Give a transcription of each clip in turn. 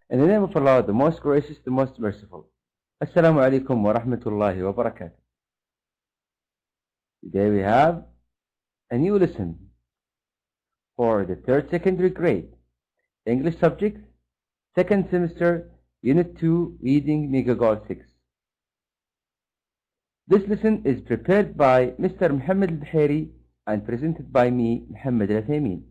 In the name of Allah, the most gracious, the most merciful. Assalamu alaikum wa rahmatullahi wa barakatuh. Today we have a new lesson for the third secondary grade, English subject, second semester, Unit 2, Reading Megagoal 6. This lesson is prepared by Mr. Muhammad al-Bahiri and presented by me, Muhammad al-Uthaymeen.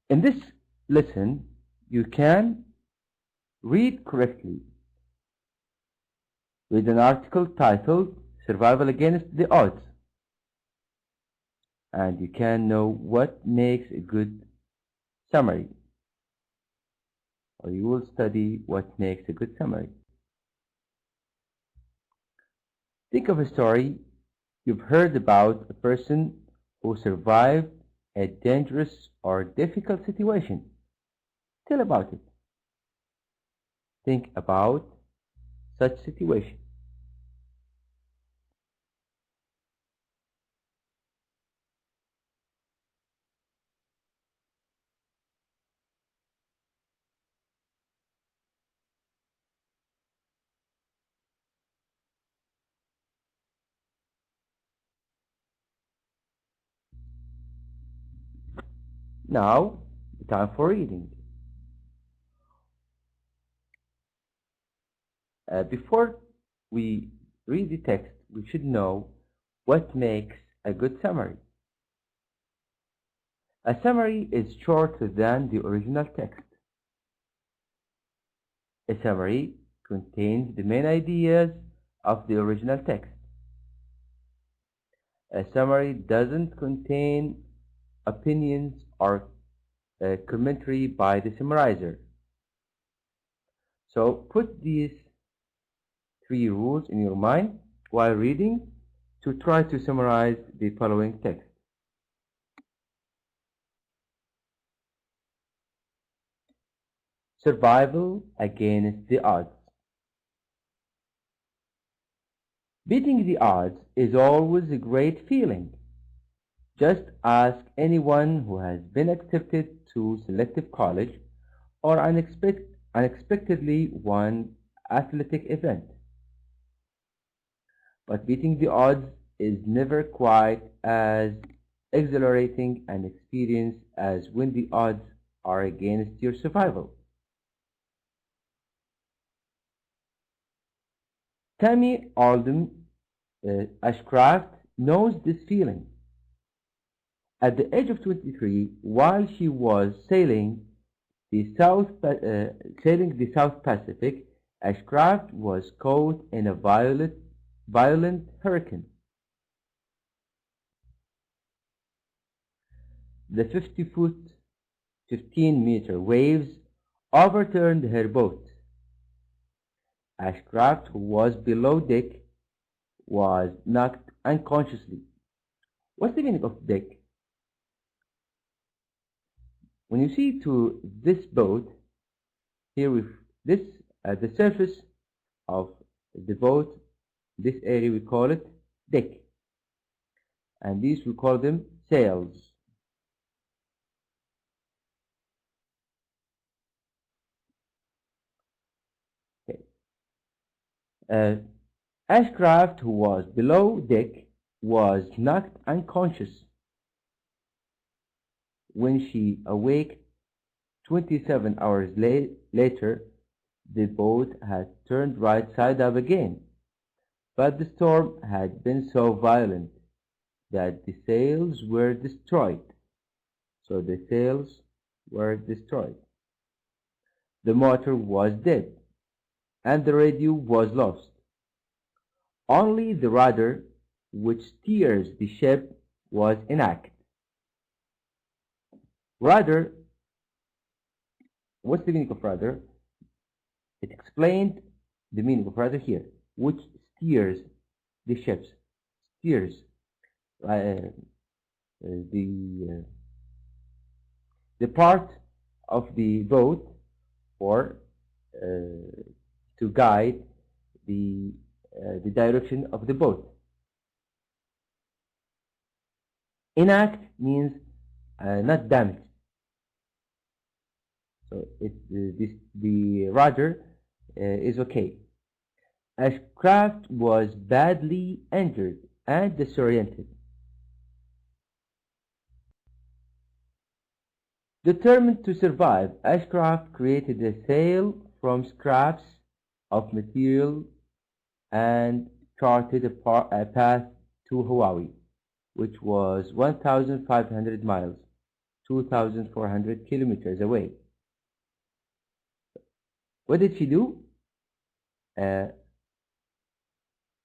In this lesson, you can read correctly with an article titled Survival Against the Odds, and you can know what makes a good summary, or you will study what makes a good summary. Think of a story you've heard about a person who survived a dangerous or difficult situation. Tell about it. Think about such situation. Now, the time for reading. Before we read the text, we should know what makes a good summary. A summary is shorter than the original text. A summary contains the main ideas of the original text. A summary doesn't contain opinions or commentary by the summarizer. So put these 3 rules in your mind while reading to try to summarize the following text. Survival against the odds. Beating the odds is always a great feeling. Just ask anyone who has been accepted to selective college or unexpectedly won athletic event. But beating the odds is never quite as exhilarating an experience as when the odds are against your survival. Tammy Oldham Ashcraft knows this feeling. At the age of 23, while she was sailing the South Pacific, Ashcraft was caught in a violent hurricane. The 50-foot, 15-meter waves overturned her boat. Ashcraft, who was below deck, was knocked unconsciously. What's the meaning of deck? When you see to this boat, here with this the surface of the boat, this area we call it deck, and these we call them sails. Okay. Ashcraft, who was below deck, was knocked unconscious. When she awaked 27 hours later, the boat had turned right side up again, but the storm had been so violent that the sails were destroyed. So the sails were destroyed. The motor was dead, and the radio was lost. Only the rudder, which steers the ship, was intact. Rudder, what's the meaning of rudder? It explained the meaning of rudder here, which steers the ships, steers the part of the boat or to guide the direction of the boat. Inact means not damaged. So the rudder is okay. Ashcraft was badly injured and disoriented. Determined to survive, Ashcraft created a sail from scraps of material and charted a path to Hawaii, which was 1,500 miles, 2,400 kilometers away. What did she do? Uh,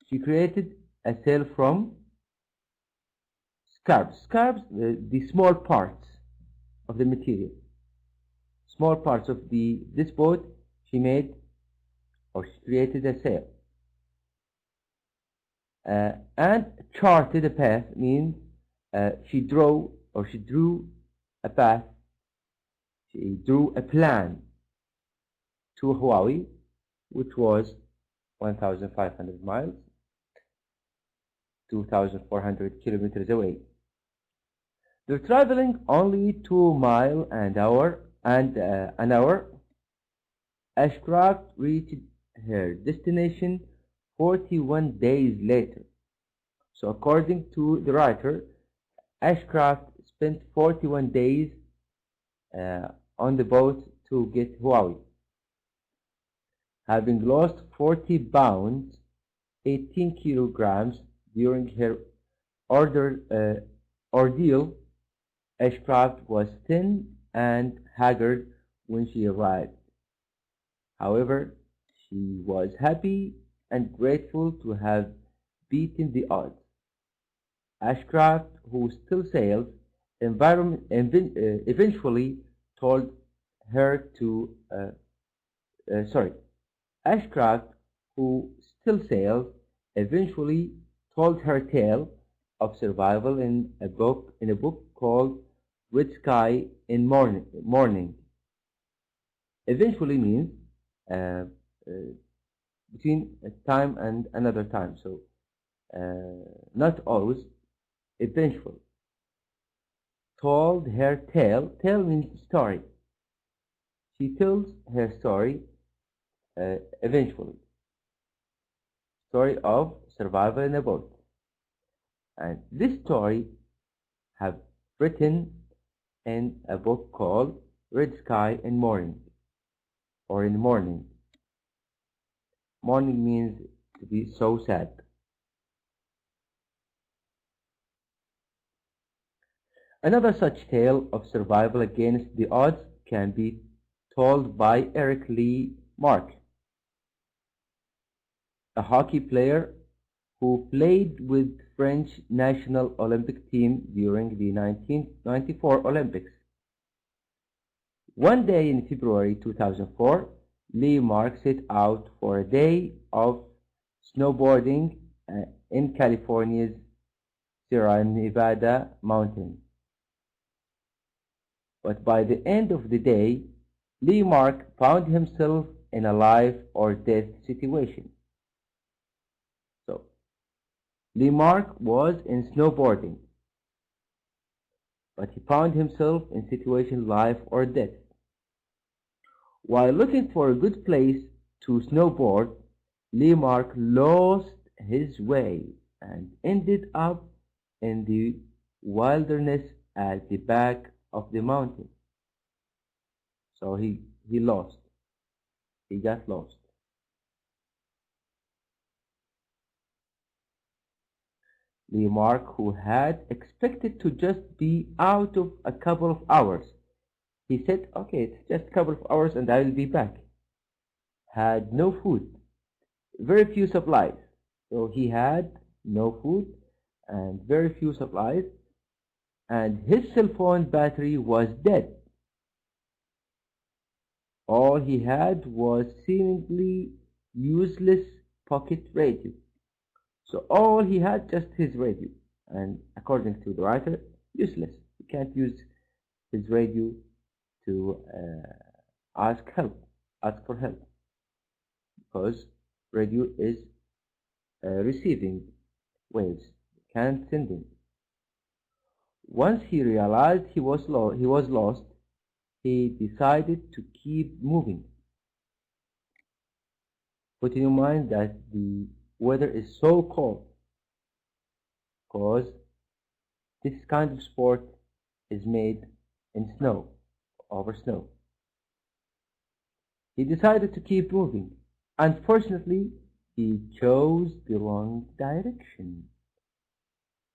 she created a sail from scarps. Scarps, the small parts of the material. Small parts of this boat, she made or she created a sail. And charted a path means she drew a path, she drew a plan to Hawaii, which was 1,500 miles, 2,400 kilometers away. They're traveling only 2 miles an hour, Ashcraft reached her destination 41 days later. So according to the writer, Ashcraft spent 41 days on the boat to get Hawaii. Having lost 40 pounds, 18 kilograms during her ordeal, Ashcraft was thin and haggard when she arrived. However, she was happy and grateful to have beaten the odds. Ashcraft, who still sailed, eventually told her to Ashcraft, who still sailed, eventually told her tale of survival in a book called Red Sky in Morning. Eventually means uh, between a time and another time. So not always. Eventually told her tale. Tale means story. She tells her story eventually. Story of survival in a boat. And this story have written in a book called Red Sky in Morning or in Morning. Morning means to be so sad. Another such tale of survival against the odds can be told by Eric Lee Mark, a hockey player who played with French national Olympic team during the 1994 Olympics. One day in February 2004, Lee Mark set out for a day of snowboarding in California's Sierra Nevada mountains. But by the end of the day, Lee Mark found himself in a life or death situation. So, Lee Mark was in snowboarding, but he found himself in situation life or death. While looking for a good place to snowboard, Lee Mark lost his way and ended up in the wilderness at the back of the mountain. So he lost. He got lost. Lee Mark, who had expected to just be out of a couple of hours, he said, okay, it's just a couple of hours and I will be back. Had no food, very few supplies. So he had no food and very few supplies, and his cell phone battery was dead. All he had was seemingly useless pocket radio. So all he had just his radio, and according to the writer, useless. He can't use his radio to ask for help, because radio is receiving waves, can't send them. Once he realized he was lost, he decided to keep moving. Put in your mind that the weather is so cold because this kind of sport is made in snow, over snow. He decided to keep moving. Unfortunately, he chose the wrong direction,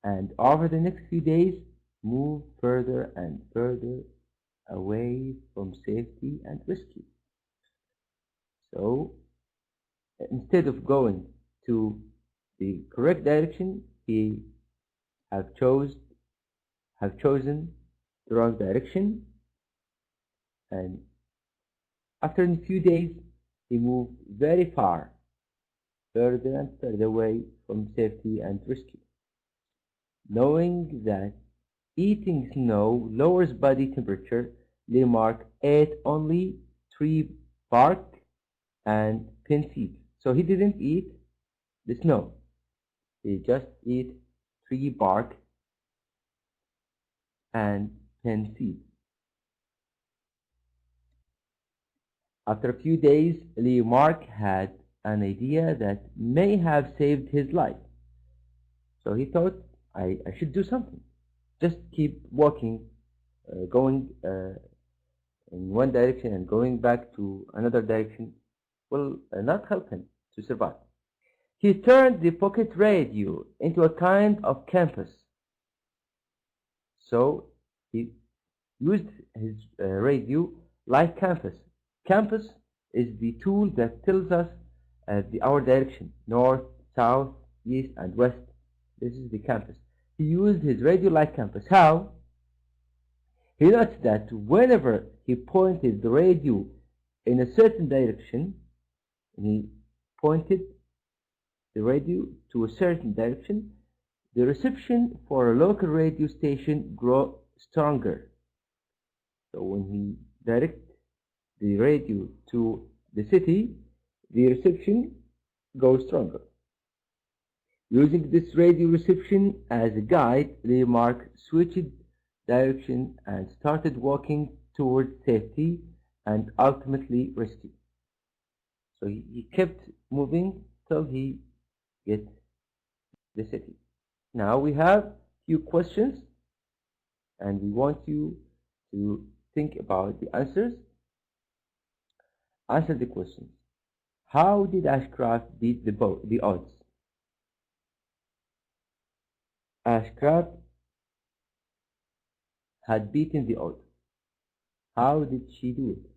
and over the next few days moved further and further away from safety and rescue. So instead of going to the correct direction, he have chosen the wrong direction, and after a few days he moved very far, further and further away from safety and rescue. Knowing that eating snow lowers body temperature, Lamarck ate only tree bark and pin seeds. So he didn't eat the snow. He just ate tree bark and pin seeds. After a few days, Lamarck had an idea that may have saved his life. So he thought, I should do something. Just keep walking, going in one direction and going back to another direction will not help him to survive. He turned the pocket radio into a kind of compass. So he used his radio like compass. Compass is the tool that tells us our direction, north, south, east, and west. This is the compass. He used his radio like compass. How? He noticed that whenever he pointed the radio in a certain direction, he pointed the radio to a certain direction, the reception for a local radio station grew stronger. So when he directed the radio to the city, the reception goes stronger. Using this radio reception as a guide, Lamarck switched direction and started walking towards safety and ultimately rescue. So he kept moving till he get the city. Now we have few questions and we want you to think about the answers. Answer the questions. How did Ashcraft beat the odds? Ashcraft had beaten the odds. How did she do it?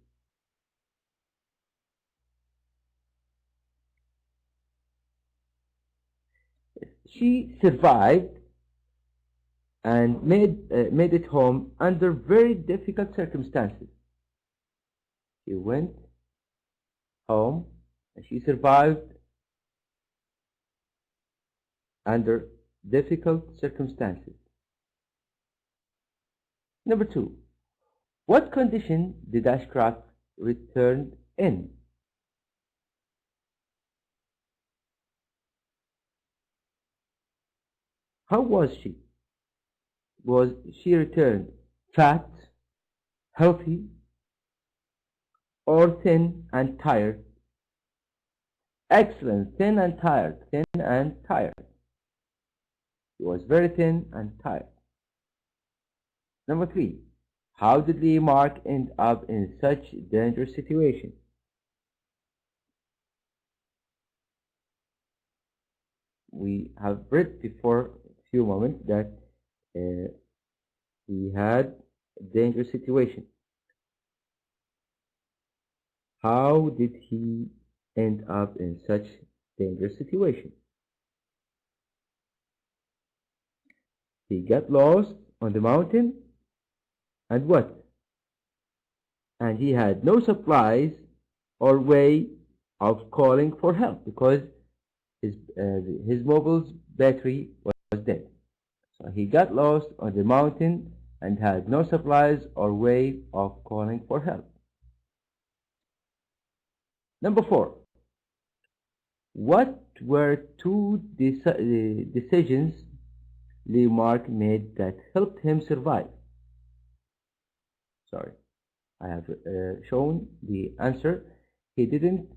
She survived and made it home under very difficult circumstances. She went home and she survived under difficult circumstances. Number 2. What condition did Ashcraft return in? How was she? Was she returned fat, healthy, or thin and tired? Excellent, thin and tired, thin and tired. She was very thin and tired. Number 3. How did Lamarck end up in such a dangerous situation? We have read before a few moments that he had a dangerous situation. How did he end up in such a dangerous situation? He got lost on the mountain, and what? And he had no supplies or way of calling for help because his mobile's battery was dead. So he got lost on the mountain and had no supplies or way of calling for help. Number 4. What were two decisions remark made that helped him survive? Sorry, I have shown the answer. He didn't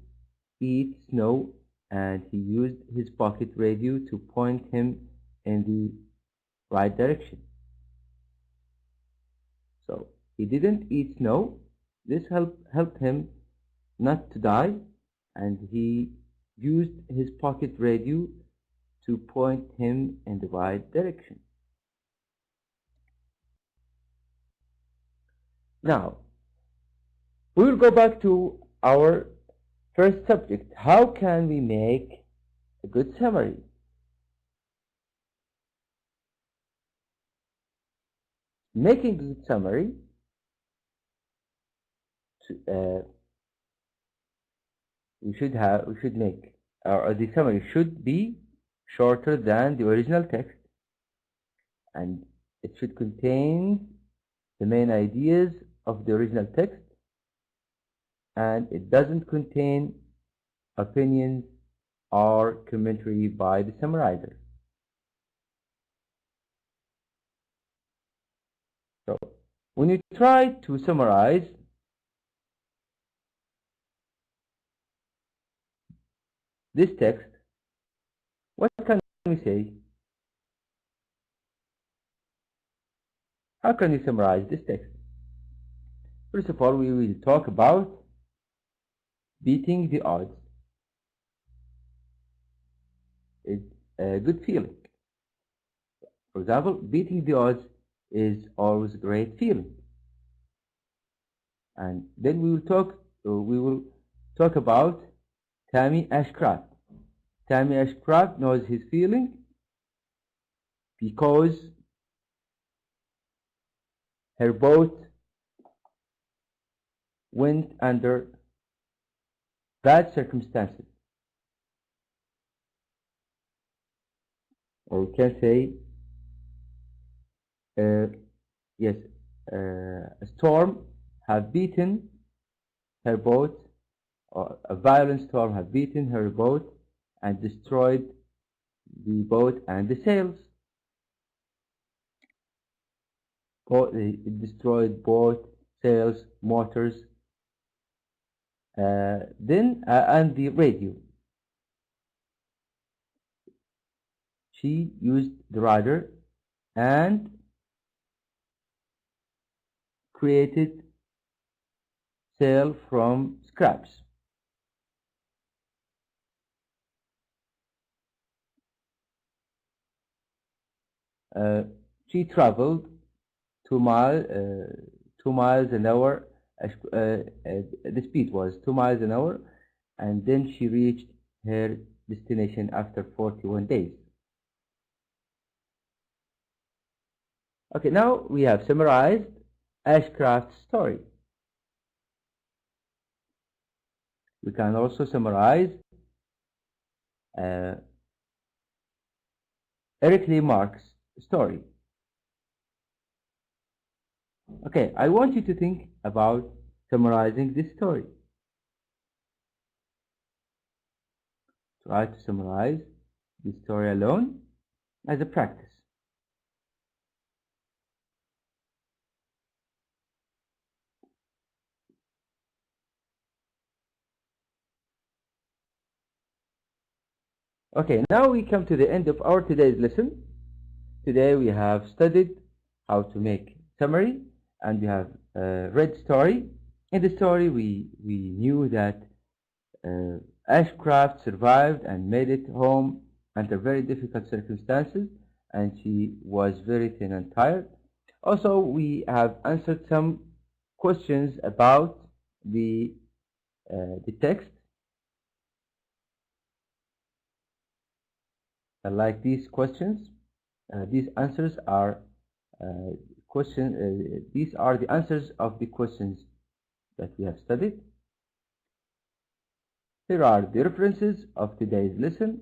eat snow, and he used his pocket radio to point him in the right direction. So he didn't eat snow. This helped him not to die, and he used his pocket radio to point him in the right direction. Now, we will go back to our first subject. How can we make a good summary? Making a good summary, we should make, or the summary should be shorter than the original text, and it should contain the main ideas of the original text, and it doesn't contain opinions or commentary by the summarizer. So when you try to summarize this text, what can we say? How can you summarize this text? First of all, we will talk about beating the odds. It's a good feeling. For example, beating the odds is always a great feeling. And then we will talk about Tammy Ashcraft. Tammy Ashcraft knows his feeling because her boat went under bad circumstances. Or we can say, yes, a storm have beaten her boat, or a violent storm have beaten her boat and destroyed the boat and the sails. It destroyed boat, sails, motors, and the radio. She used the rudder and created sail from scraps. She traveled 2 miles an hour. The speed was 2 miles an hour, and then she reached her destination after 41 days. Okay, now we have summarized Ashcraft's story. We can also summarize Eric Remarque's story. Okay, I want you to think about summarizing this story. Try to summarize the story alone as a practice. Okay, now we come to the end of our today's lesson. Today we have studied how to make summary, and we have read story. In the story we knew that Ashcraft survived and made it home under very difficult circumstances, and she was very thin and tired. Also, we have answered some questions about the text. Like these questions, these answers are these are the answers of the questions that we have studied. Here are the references of today's lesson.